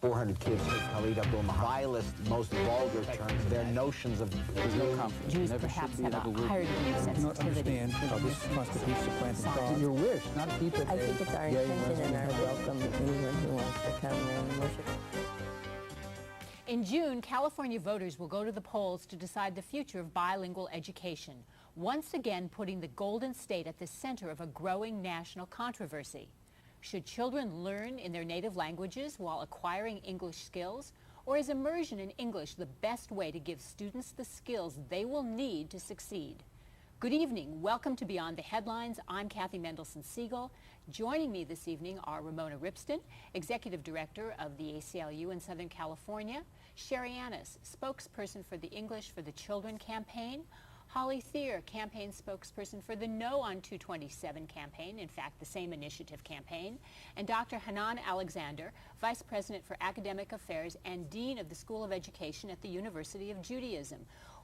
400 kids probably end up doing the vilest, most vulgar terms. Their notions of there's no confidence. Jews perhaps have a higher degree of sensitivity. Understand how this constitutes supplanting God. Your wish, not keep it. I think it's our intention and our welcome anyone who wants to come and worship. In June, California voters will go to the polls to decide the future of bilingual education, once again putting the Golden State at the center of a growing national controversy. Should children learn in their native languages while acquiring English skills, or is immersion in English the best way to give students the skills they will need to succeed? Good evening. Welcome to Beyond the Headlines. I'm Cathy Mendelson Siegel. Joining me this evening are Ramona Ripston, Executive Director of the ACLU in Southern California, Sheri, spokesperson for the English for the Children campaign, Holli Thier, campaign spokesperson for the No on 227 campaign, in fact, the same initiative campaign, and Dr. Hanan Alexander, Vice President for Academic Affairs and Dean of the School of Education at the University of Judaism.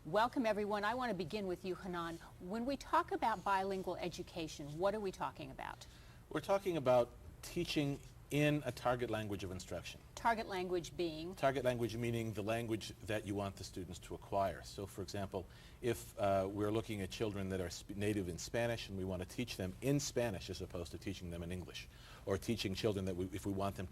Welcome, everyone. I want to begin with you, Hanan. When we talk about bilingual education, what are we talking about? We're talking about teaching in a target language of instruction. Target language being? Target language meaning the language that you want the students to acquire. So, for example, if we're looking at children that are native in Spanish and we want to teach them in Spanish as opposed to teaching them in English, or teaching children that if we want them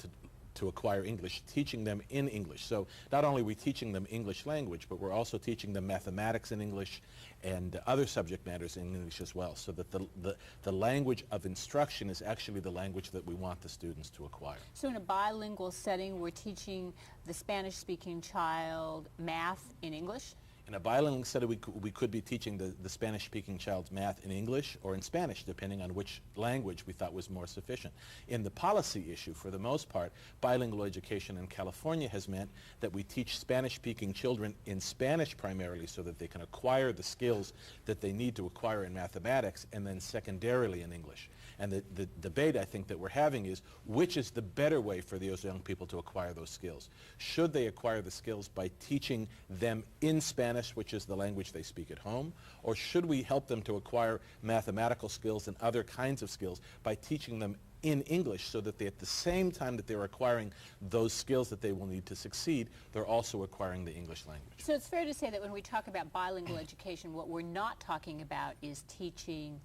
to acquire English, teaching them in English. So not only are we teaching them English language, but we're also teaching them mathematics in English and other subject matters in English as well, so that the language of instruction is actually the language that we want the students to acquire. So in a bilingual setting, we're teaching the Spanish-speaking child math in English? In a bilingual setting, we could be teaching the Spanish-speaking child's math in English or in Spanish, depending on which language we thought was more sufficient. In the policy issue, for the most part, bilingual education in California has meant that we teach Spanish-speaking children in Spanish primarily so that they can acquire the skills that they need to acquire in mathematics, and then secondarily in English. And the debate, I think, that we're having is which is the better way for those young people to acquire those skills. Should they acquire the skills by teaching them in Spanish, which is the language they speak at home, or should we help them to acquire mathematical skills and other kinds of skills by teaching them in English, so that they, at the same time that they're acquiring those skills that they will need to succeed, they're also acquiring the English language? So it's fair to say that when we talk about bilingual education, what we're not talking about is teaching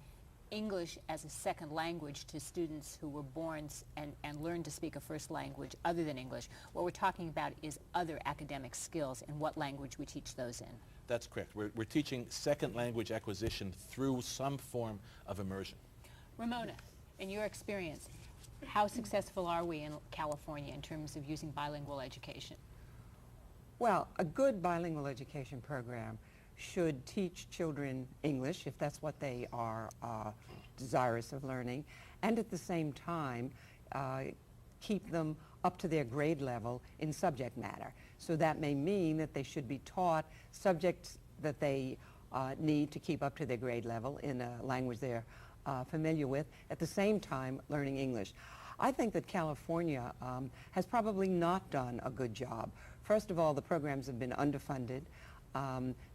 English as a second language to students who were born and learned to speak a first language other than English. What we're talking about is other academic skills and what language we teach those in. That's correct. We're teaching second language acquisition through some form of immersion. Ramona, in your experience, how successful are we in California in terms of using bilingual education? Well, a good bilingual education program should teach children English, if that's what they are desirous of learning, and at the same time keep them up to their grade level in subject matter. So that may mean that they should be taught subjects that they need to keep up to their grade level in a language they're familiar with, at the same time learning English. I think that California has probably not done a good job. First of all, the programs have been underfunded.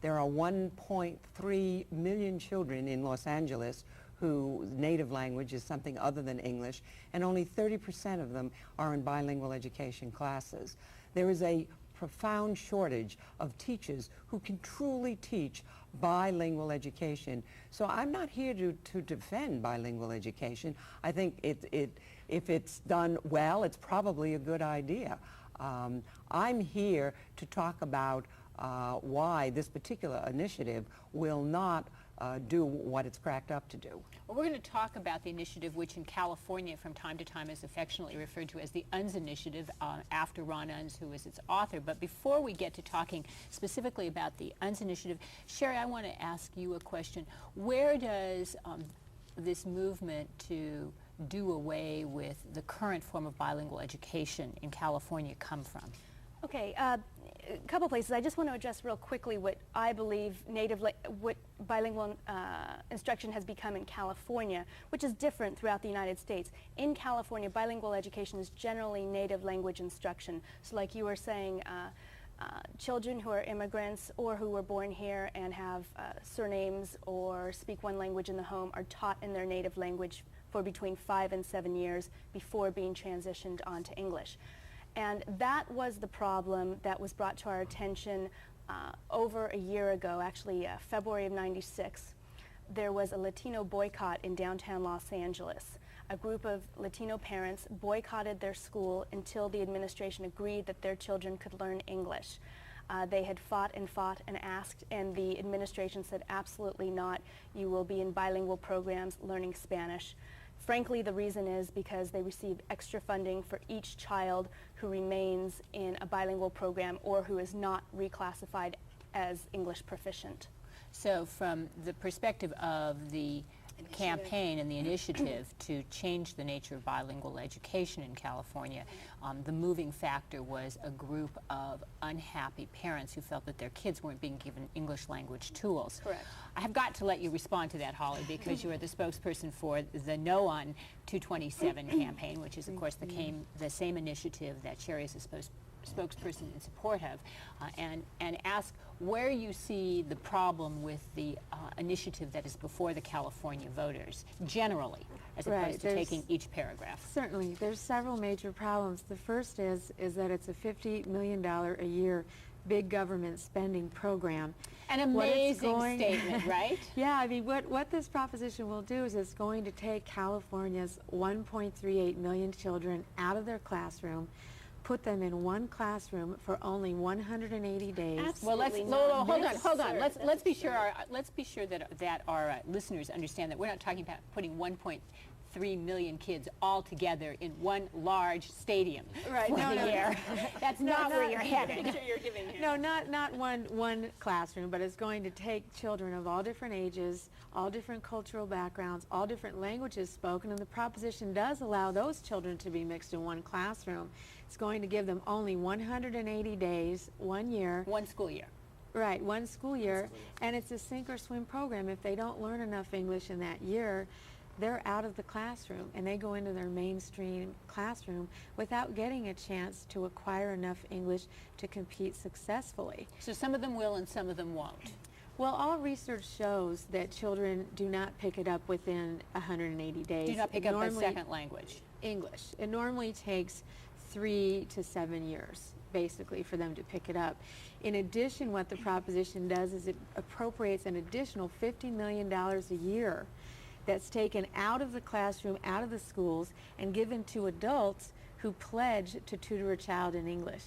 There are 1.3 million children in Los Angeles whose native language is something other than English, and only 30% of them are in bilingual education classes. There is a profound shortage of teachers who can truly teach bilingual education. So I'm not here to defend bilingual education. I think if it's done well, it's probably a good idea. I'm here to talk about why this particular initiative will not do what it's cracked up to do. Well, we're going to talk about the initiative, which in California from time to time is affectionately referred to as the UNS Initiative, after Ron Unz, who is its author. But before we get to talking specifically about the UNS Initiative, Sheri, I want to ask you a question. Where does this movement to do away with the current form of bilingual education in California come from? Okay, a couple places. I just want to address real quickly what I believe what bilingual instruction has become in California, which is different throughout the United States. In California, bilingual education is generally native language instruction. So like you were saying, children who are immigrants or who were born here and have surnames or speak one language in the home are taught in their native language for between 5 and 7 years before being transitioned onto English. And that was the problem that was brought to our attention over a year ago, actually February of '96. There was a Latino boycott in downtown Los Angeles. A group of Latino parents boycotted their school until the administration agreed that their children could learn English. They had fought and asked, and the administration said absolutely not. You will be in bilingual programs learning Spanish. Frankly, the reason is because they receive extra funding for each child who remains in a bilingual program or who is not reclassified as English proficient. So from the perspective of the campaign and the initiative to change the nature of bilingual education in California, the moving factor was a group of unhappy parents who felt that their kids weren't being given English language tools. Correct. I have got to let you respond to that, Holly, because you are the spokesperson for the No on 227 campaign, which is, of course, the same initiative that Sheri is a spokesperson in support of, and ask where you see the problem with the initiative that is before the California voters, generally, as opposed to taking each paragraph. Certainly. There's several major problems. The first is that it's a $50 million a year big government spending program. An amazing statement, right? Yeah, I mean, what this proposition will do is it's going to take California's 1.38 million children out of their classroom, put them in one classroom for only 180 days. Absolutely. Well, hold on. Let's be sure that our listeners understand that we're not talking about putting 1.3 million kids all together in one large stadium for the year. That's not where you're headed. No, not one classroom, but it's going to take children of all different ages, all different cultural backgrounds, all different languages spoken, and the proposition does allow those children to be mixed in one classroom. It's going to give them only 180 days, 1 year. One school year. Right, one school year, and it's a sink or swim program. If they don't learn enough English in that year, they're out of the classroom, and they go into their mainstream classroom without getting a chance to acquire enough English to compete successfully. So some of them will and some of them won't. Well, all research shows that children do not pick it up within 180 days. Do not pick up a second language. English. It normally takes 3 to 7 years, basically, for them to pick it up. In addition, what the proposition does is it appropriates an additional $50 million a year that's taken out of the classroom, out of the schools, and given to adults who pledge to tutor a child in English.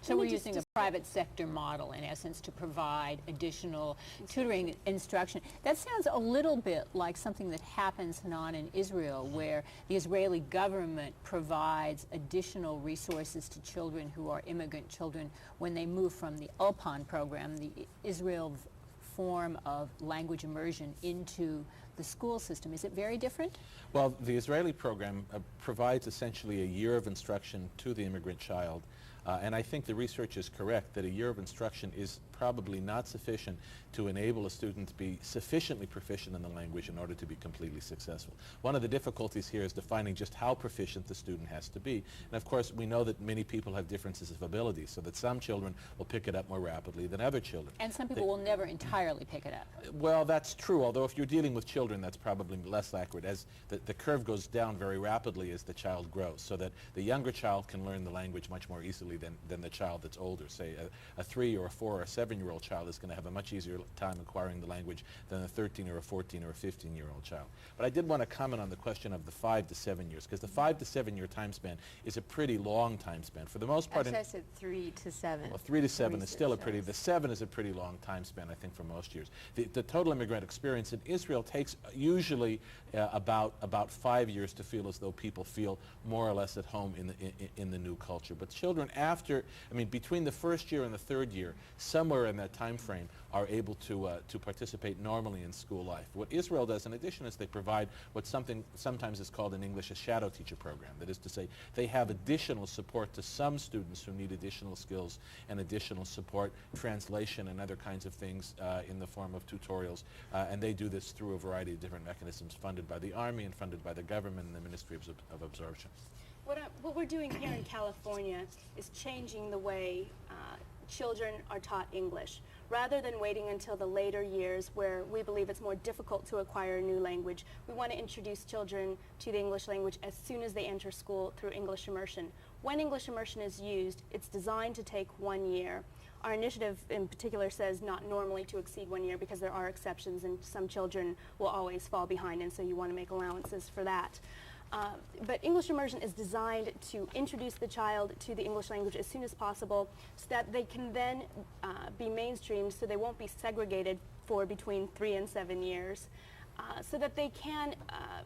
So we're using a private sector model, in essence, to provide additional tutoring instruction. That sounds a little bit like something that happens, Hanan, in Israel, where the Israeli government provides additional resources to children who are immigrant children when they move from the Ulpan program, the Israel form of language immersion, into the school system. Is it very different? Well, the Israeli program provides essentially a year of instruction to the immigrant child. And I think the research is correct that a year of instruction is probably not sufficient to enable a student to be sufficiently proficient in the language in order to be completely successful. One of the difficulties here is defining just how proficient the student has to be. And of course, we know that many people have differences of ability, so that some children will pick it up more rapidly than other children. And some people will never entirely pick it up. Well, that's true, although if you're dealing with children, that's probably less accurate, as the curve goes down very rapidly as the child grows, so that the younger child can learn the language much more easily than the child that's older. Say a 3 or a 4 or a 7-year-old child is going to have a much easier time acquiring the language than a 13 or a 14 or a 15-year-old child. But I did want to comment on the question of the 5 to 7 years, because the 5 to 7 year time span is a pretty long time span. For the most part, Actually, I said 3 to 7. Well, 3 to 7 is still a pretty, the 7 is a pretty long time span, I think, for most years. The total immigrant experience in Israel takes usually about 5 years to feel as though people feel more or less at home in the new culture. But children after, I mean, between the first year and the third year, somewhere in that time frame, are able to participate normally in school life. What Israel does in addition is they provide what sometimes is called in English a shadow teacher program. That is to say, they have additional support to some students who need additional skills and additional support, translation and other kinds of things in the form of tutorials. And they do this through a variety of different mechanisms funded by the Army and funded by the government and the Ministry of Absorption. What we're doing here in California is changing the way children are taught English. Rather than waiting until the later years where we believe it's more difficult to acquire a new language, we want to introduce children to the English language as soon as they enter school through English immersion. when English immersion is used, it's designed to take 1 year. Our initiative in particular says not normally to exceed 1 year because there are exceptions and some children will always fall behind, and so you want to make allowances for that. But English immersion is designed to introduce the child to the English language as soon as possible so that they can then be mainstreamed, so they won't be segregated for between 3 and 7 years. So that they can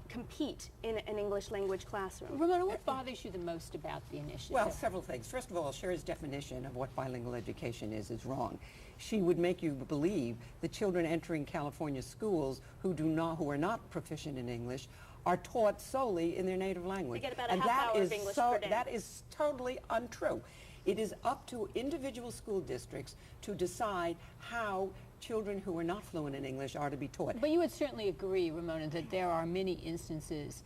compete in an English language classroom. Ramona, what bothers you the most about the initiative? Well, several things. First of all, Sheri's definition of what bilingual education is wrong. She would make you believe that children entering California schools who are not proficient in English are taught solely in their native language. They get about a half hour of English per day. That is totally untrue. It is up to individual school districts to decide how children who are not fluent in English are to be taught. But you would certainly agree, Ramona, that there are many instances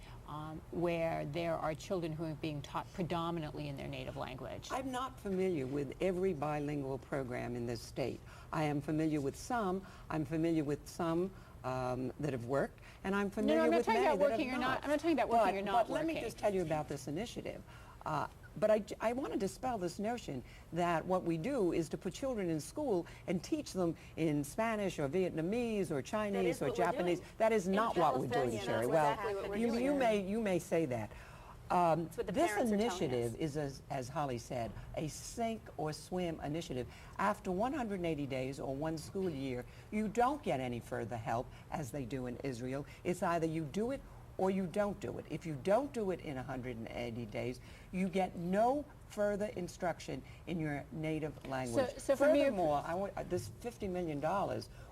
where there are children who are being taught predominantly in their native language. I'm not familiar with every bilingual program in this state. I am familiar with some. I'm familiar with some that have worked, and I'm familiar with many that have not. I'm not talking about working or not But let me just tell you about this initiative. But I want to dispel this notion that what we do is to put children in school and teach them in Spanish or Vietnamese or Chinese or Japanese. That is not what we're doing, Sheri. Well, you may say that. This initiative is, as Holly said, a sink or swim initiative. After 180 days or 1 school year, you don't get any further help as they do in Israel. It's either you do it or you don't do it. If you don't do it in 180 days, you get no further instruction in your native language. So furthermore, this $50 million,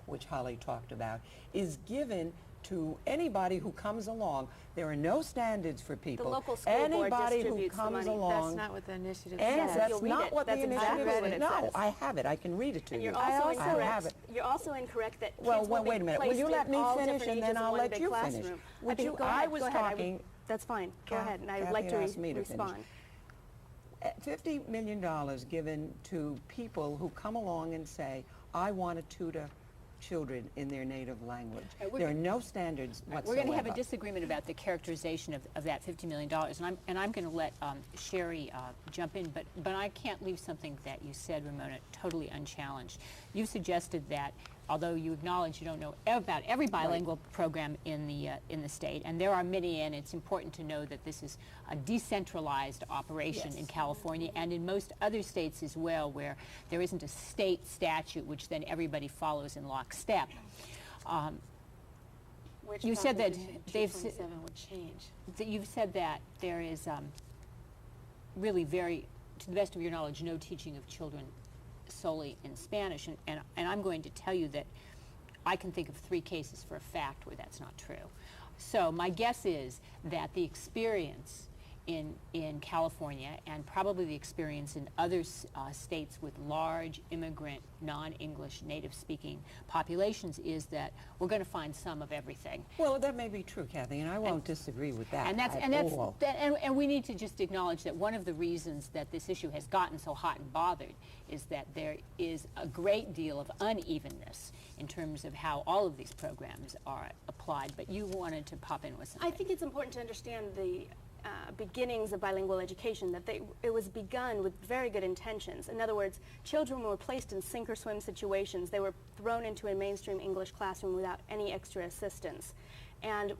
which Holly talked about, is given to anybody who comes along. There are no standards for people. The local school board anybody who distributes comes the money. along. That's not what the initiative And says. that's not what the That's initiative exactly is. what it No, says. I have it. I can read it to And you. you're also I have it. You're also incorrect that Well, kids will wait a be minute. Will placed you in let me all finish, different and then ages in I'll one let big you classroom. finish? Go I ahead, was go ahead. talking. That's fine. Go ahead, and I'd Kathy like to asked me to finish. respond. $50 million given to people who come along and say, I want to tutor children in their native language. There are no standards whatsoever. We're going to have a disagreement about the characterization of that $50 million, and I'm going to let Sheri jump in, but I can't leave something that you said, Ramona, totally unchallenged. You suggested that although you acknowledge you don't know about every bilingual program in the state, and there are many, and it's important to know that this is a decentralized operation in California and in most other states as well, where there isn't a state statute which then everybody follows in lockstep. You said that they've would change. You've said that there is really to the best of your knowledge, no teaching of children solely in Spanish, and I'm going to tell you that I can think of 3 cases for a fact where that's not true. So my guess is that the experience in California, and probably the experience in other states with large immigrant, non-English, native-speaking populations, is that we're going to find some of everything. Well, that may be true, Kathy, and I won't disagree with that. And we need to just acknowledge that one of the reasons that this issue has gotten so hot and bothered is that there is a great deal of unevenness in terms of how all of these programs are applied. But you wanted to pop in with something. I think it's important to understand the beginnings of bilingual education, that it was begun with very good intentions. In other words, children were placed in sink or swim situations. They were thrown into a mainstream English classroom without any extra assistance. And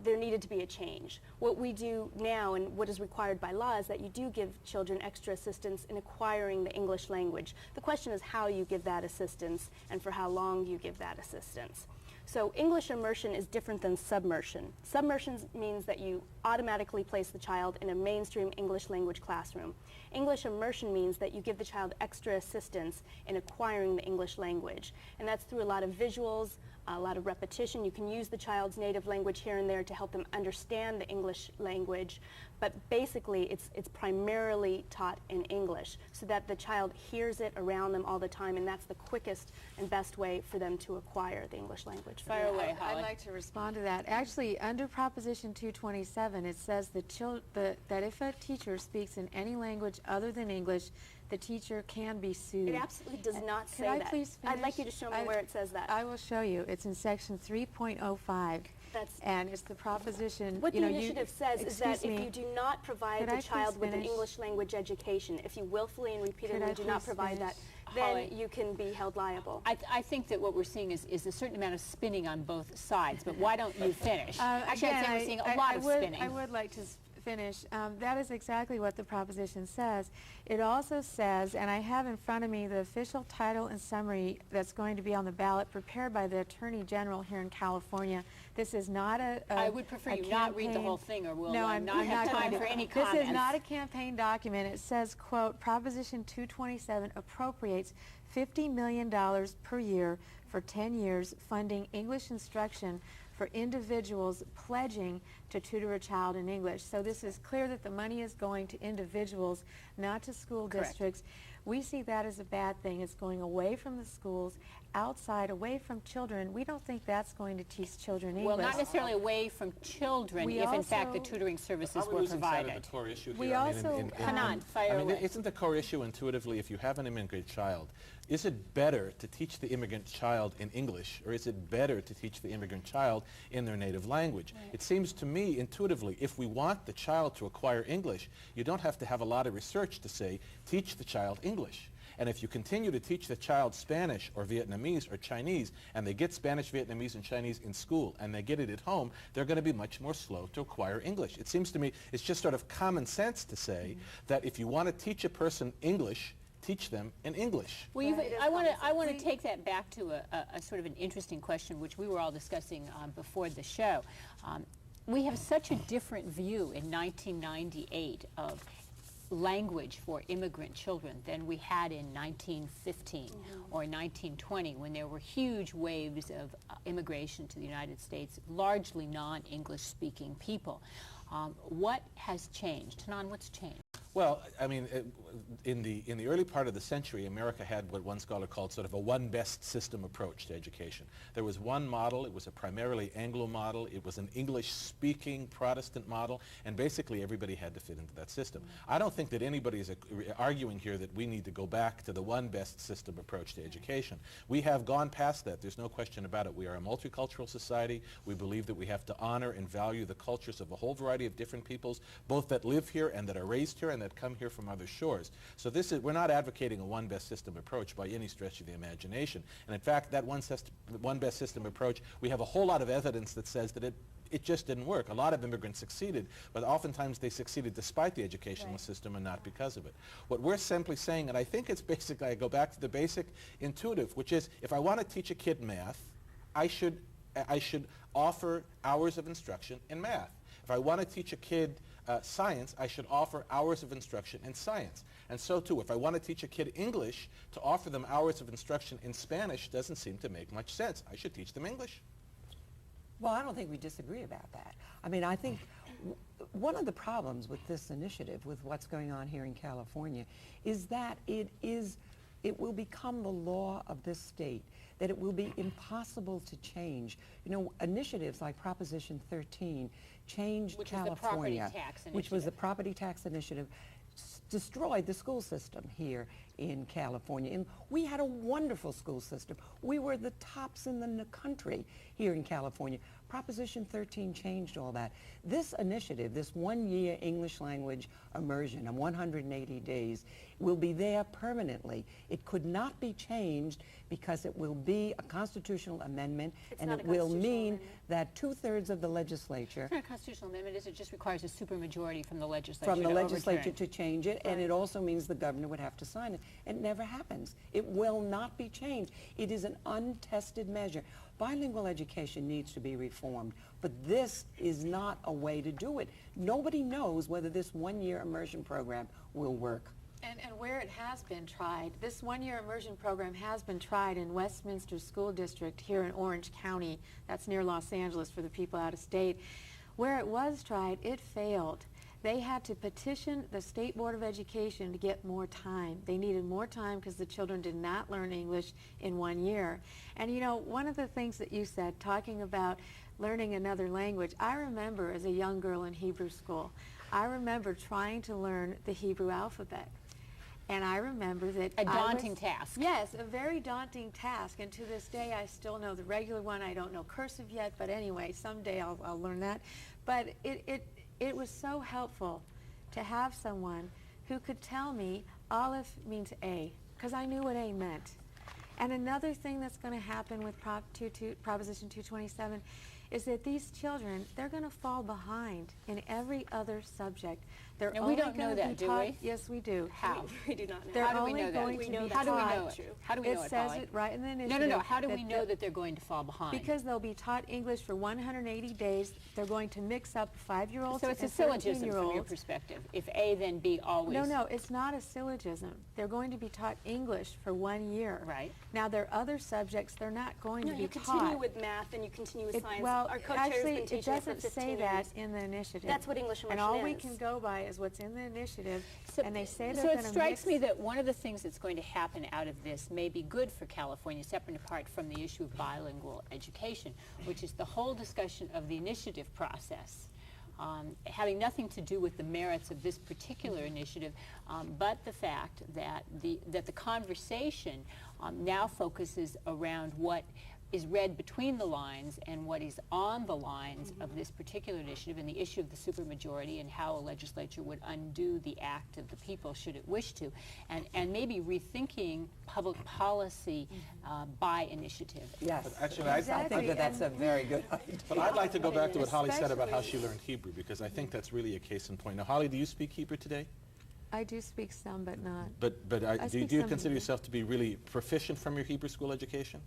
there needed to be a change. What we do now and what is required by law is that you do give children extra assistance in acquiring the English language. The question is how you give that assistance and for how long you give that assistance. So English immersion is different than submersion. Submersion means that you automatically place the child in a mainstream English language classroom. English immersion means that you give the child extra assistance in acquiring the English language. And that's through a lot of visuals, a lot of repetition. You can use the child's native language here and there to help them understand the English language. But basically, it's primarily taught in English so that the child hears it around them all the time, and that's the quickest and best way for them to acquire the English language. Fire away, Holli. I'd like to respond to that. Actually, under Proposition 227, it says that if a teacher speaks in any language other than English, the teacher can be sued. It absolutely does not say Could I that. please I'd like you finish? to show me where it says that. I will show you. It's in section 3.05. And it's the proposition. What you the know, initiative says is that excuse if me, you do not provide could the I child please with an finish? English language education, if you willfully and repeatedly I do not please provide that, finish? then Holli. you can be held liable. I think that what we're seeing is a certain amount of spinning on both sides, but why don't you finish? Actually, Again, I'd say we're seeing a lot of spinning. I would like to finish. That is exactly what the proposition says. It also says, and I have in front of me the official title and summary that's going to be on the ballot prepared by the Attorney General here in California. This is not I would prefer you not read the whole thing, or we'll I'm not have going time to. for any comments. This is not a campaign document. It says, quote, Proposition 227 appropriates $50 million per year for 10 years funding English instruction for individuals pledging to tutor a child in English. So this is clear that the money is going to individuals, not to school districts. We see that as a bad thing. It's going away from the schools, outside, away from children. We don't think that's going to teach children English. Well, not necessarily away from children, We if in fact the also- tutoring services We're were losing sight provided. of the core issue We here. also- Hanan, fire I mean, away. isn't the core issue intuitively, if you have an immigrant child, is it better to teach the immigrant child in English, or is it better to teach the immigrant child in their native language? Right. It seems to me intuitively, if we want the child to acquire English, you don't have to have a lot of research to say, teach the child English. And if you continue to teach the child Spanish or Vietnamese or Chinese, and they get Spanish, Vietnamese, and Chinese in school, and they get it at home, they're going to be much more slow to acquire English. It seems to me it's just sort of common sense to say that if you want to teach a person English, teach them in English. Well, I want to take that back to a sort of an interesting question, which we were all discussing before the show. We have such a different view in 1998 of language for immigrant children than we had in 1915 or 1920, when there were huge waves of immigration to the United States, largely non-English speaking people. What has changed? Hanan, what's changed? Well, I mean, in the early part of the century, America had what one scholar called sort of a one best system approach to education. There was one model. It was a primarily Anglo model. It was an English-speaking Protestant model, and basically everybody had to fit into that system. I don't think that anybody is arguing here that we need to go back to the one best system approach to education. We have gone past that. There's no question about it. We are a multicultural society. We believe that we have to honor and value the cultures of a whole variety of different peoples, both that live here and that are raised here and that come here from other shores. So we're not advocating a one best system approach by any stretch of the imagination. And in fact, that one best system approach, we have a whole lot of evidence that says that it just didn't work. A lot of immigrants succeeded, but oftentimes they succeeded despite the educational system and not because of it. What we're simply saying, and I think it's basically, I go back to the basic intuitive, which is if I want to teach a kid math, I should offer hours of instruction in math. If I want to teach a kid science, I should offer hours of instruction in science. And so too, if I want to teach a kid English, to offer them hours of instruction in Spanish doesn't seem to make much sense. I should teach them English. Well, I don't think we disagree about that. I mean, I think one of the problems with this initiative, with what's going on here in California, is that it will become the law of this state, that it will be impossible to change. You know, initiatives like Proposition 13 changed California, which was the property tax initiative, destroyed the school system here in California. And we had a wonderful school system. We were the tops in the country here in California. Proposition 13 changed all that. This initiative, this 1-year English language immersion of 180 days, will be there permanently. It could not be changed because it will be a constitutional amendment, and it will mean that 2/3 of the legislature... It's not a constitutional amendment, is it? Just requires a supermajority from the legislature From the to legislature overturn. to change it, and it also means the governor would have to sign it. It never happens. It will not be changed. It is an untested measure. Bilingual education needs to be reformed, but this is not a way to do it. Nobody knows whether this 1-year immersion program will work. And where it has been tried, this 1-year immersion program has been tried in Westminster School District here in Orange County. That's near Los Angeles for the people out of state. Where it was tried, it failed. They had to petition the State Board of Education to get more time. They needed more time because the children did not learn English in 1 year. And you know, one of the things that you said, talking about learning another language, I remember as a young girl in Hebrew school, I remember trying to learn the Hebrew alphabet. And I remember that A daunting task. Yes, a very daunting task. And to this day, I still know the regular one. I don't know cursive yet, but anyway, someday I'll learn that. But it was so helpful to have someone who could tell me Aleph means A, because I knew what A meant. And another thing that's going to happen with Proposition 227 is that these children, they're going to fall behind in every other subject. They're And we don't know that, do we? Yes, we do. How? We do not know. They're How do we only know that? going We to know be that. How do we taught- know it? How do we know It it, says Holly? it right in the No, initiative. no, no. How do we that know that they're going to fall behind? Because they'll be taught English for 180 days. They're going to mix up 5-year-olds So it's a and syllogism from your 13-year-olds. perspective. If A, then B always. No, no, it's not a syllogism. They're going to be taught English for 1 year. Right. Now, there are other subjects they're not going No, to be you taught. continue with math and you continue with science. Well, Our co-chair's actually, been it teaching it for doesn't 15 say years. that in the initiative. That's what English And immersion all we is. can go by is what's in the initiative, So, and they say they're so going it to strikes mix. me that one of the things that's going to happen out of this may be good for California, separate and apart from the issue of bilingual education, which is the whole discussion of the initiative process. Having nothing to do with the merits of this particular initiative, but the fact that the conversation now focuses around what is read between the lines and what is on the lines of this particular initiative, and the issue of the supermajority and how a legislature would undo the act of the people should it wish to, and maybe rethinking public policy by initiative. Yes. But actually, I Exactly, think that that's a very good idea. But I'd like to go back to what Holly said about how Especially- she learned Hebrew, because I think that's really a case in point. Now, Holly, do you speak Hebrew today? I do speak some, but not. But do speak you some consider Hebrew. yourself to be really proficient from your Hebrew school education?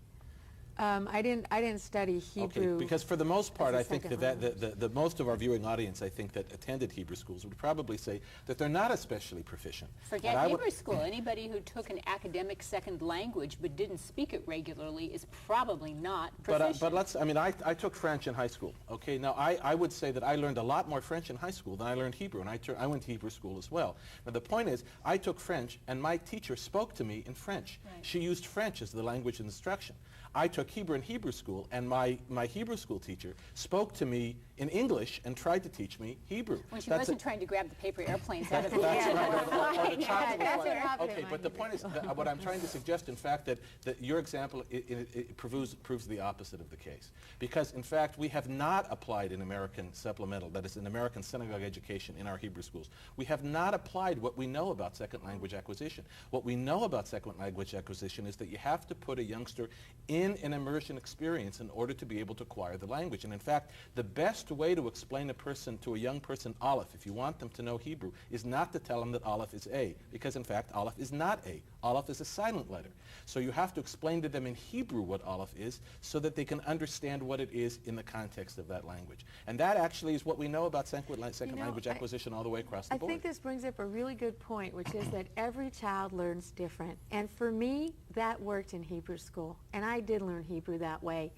I didn't study Hebrew. Okay, because for the most part, as a I think second that language. the most of our viewing audience, I think, that attended Hebrew schools would probably say that they're not especially proficient. Forget And I would- Hebrew school. Anybody who took an academic second language but didn't speak it regularly is probably not proficient. But let's, I mean, I took French in high school, okay? Now, I would say that I learned a lot more French in high school than I learned Hebrew, and I went to Hebrew school as well. Now, the point is, I took French, and my teacher spoke to me in French. Right. She used French as the language of instruction. I took Hebrew in Hebrew school, and my Hebrew school teacher spoke to me in English and tried to teach me Hebrew. When she That's wasn't trying to grab the paper airplanes out of the That's air. right, or the chocolate That's what fire. happened Okay, in but my the point is, that what I'm trying to suggest, in fact, that your example it proves the opposite of the case. Because, in fact, we have not applied an American supplemental, that is, an American synagogue education in our Hebrew schools. We have not applied what we know about second language acquisition. What we know about second language acquisition is that you have to put a youngster in an immersion experience in order to be able to acquire the language. And in fact, the best way to explain to a young person Aleph, if you want them to know Hebrew, is not to tell them that Aleph is A, because in fact Aleph is not A. Aleph is a silent letter. So you have to explain to them in Hebrew what Aleph is so that they can understand what it is in the context of that language. And that actually is what we know about second language acquisition all the way across the I board. think this brings up a really good point, which is that every child learns different. And for me, that worked in Hebrew school. And I did learn Hebrew that way.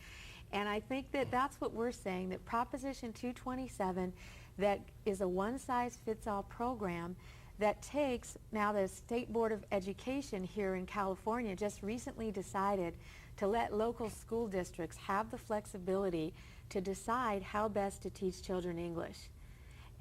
And I think that that's what we're saying, that Proposition 227, that is a one-size-fits-all program that takes, now the State Board of Education here in California just recently decided to let local school districts have the flexibility to decide how best to teach children English.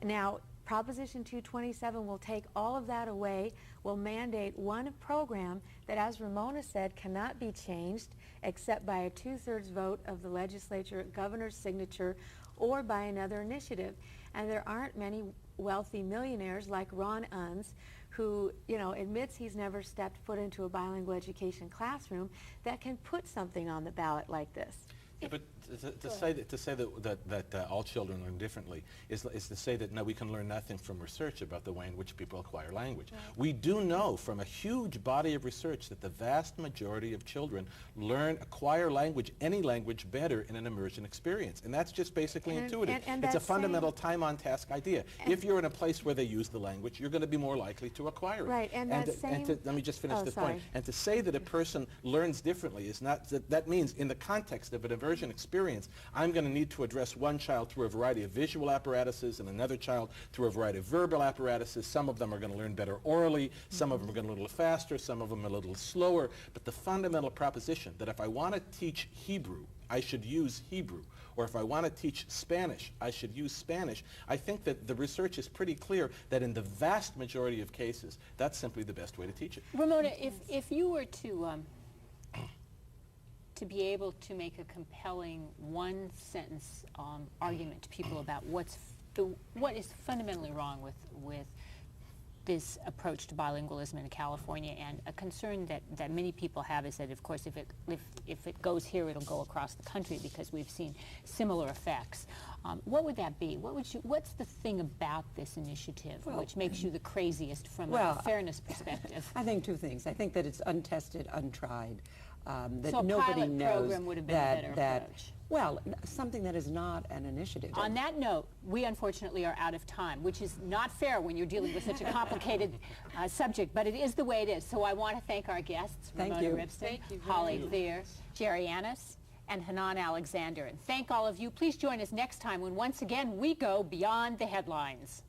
Now, Proposition 227 will take all of that away, will mandate one program that, as Ramona said, cannot be changed except by a 2/3 vote of the legislature, governor's signature, or by another initiative. And there aren't many wealthy millionaires like Ron Unz, who, you know, admits he's never stepped foot into a bilingual education classroom, that can put something on the ballot like this. Yeah, but to say that all children learn differently is to say that, no, we can learn nothing from research about the way in which people acquire language. Right. We do know from a huge body of research that the vast majority of children acquire language, any language, better in an immersion experience. And that's just basically intuitive. And it's a fundamental time-on-task idea. If you're in a place where they use the language, you're going to be more likely to acquire it. Right, and let me just finish this point. And to say that a person learns differently is not, that means in the context of an immersion experience, I'm going to need to address one child through a variety of visual apparatuses and another child through a variety of verbal apparatuses. Some of them are going to learn better orally, some of them are going to learn a little faster, some of them a little slower. But the fundamental proposition that if I want to teach Hebrew I should use Hebrew. Or if I want to teach Spanish, I should use Spanish. I think that the research is pretty clear that in the vast majority of cases, that's simply the best way to teach it. Ramona, if you were to be able to make a compelling one-sentence argument to people about what is fundamentally wrong with this approach to bilingualism in California, and a concern that many people have is that, of course, if it goes here, it'll go across the country because we've seen similar effects. What would that be? What's the thing about this initiative which makes you the craziest from a fairness perspective? I think two things. I think that it's untested, untried. That so a nobody pilot knows program would have been a better approach. Well, something that is not an initiative. On that note, we unfortunately are out of time, which is not fair when you're dealing with such a complicated subject, but it is the way it is. So I want to thank our guests, Ramona Ripston, Holli Thier, Sheri and Hanan Alexander. And thank all of you. Please join us next time when once again we go beyond the headlines.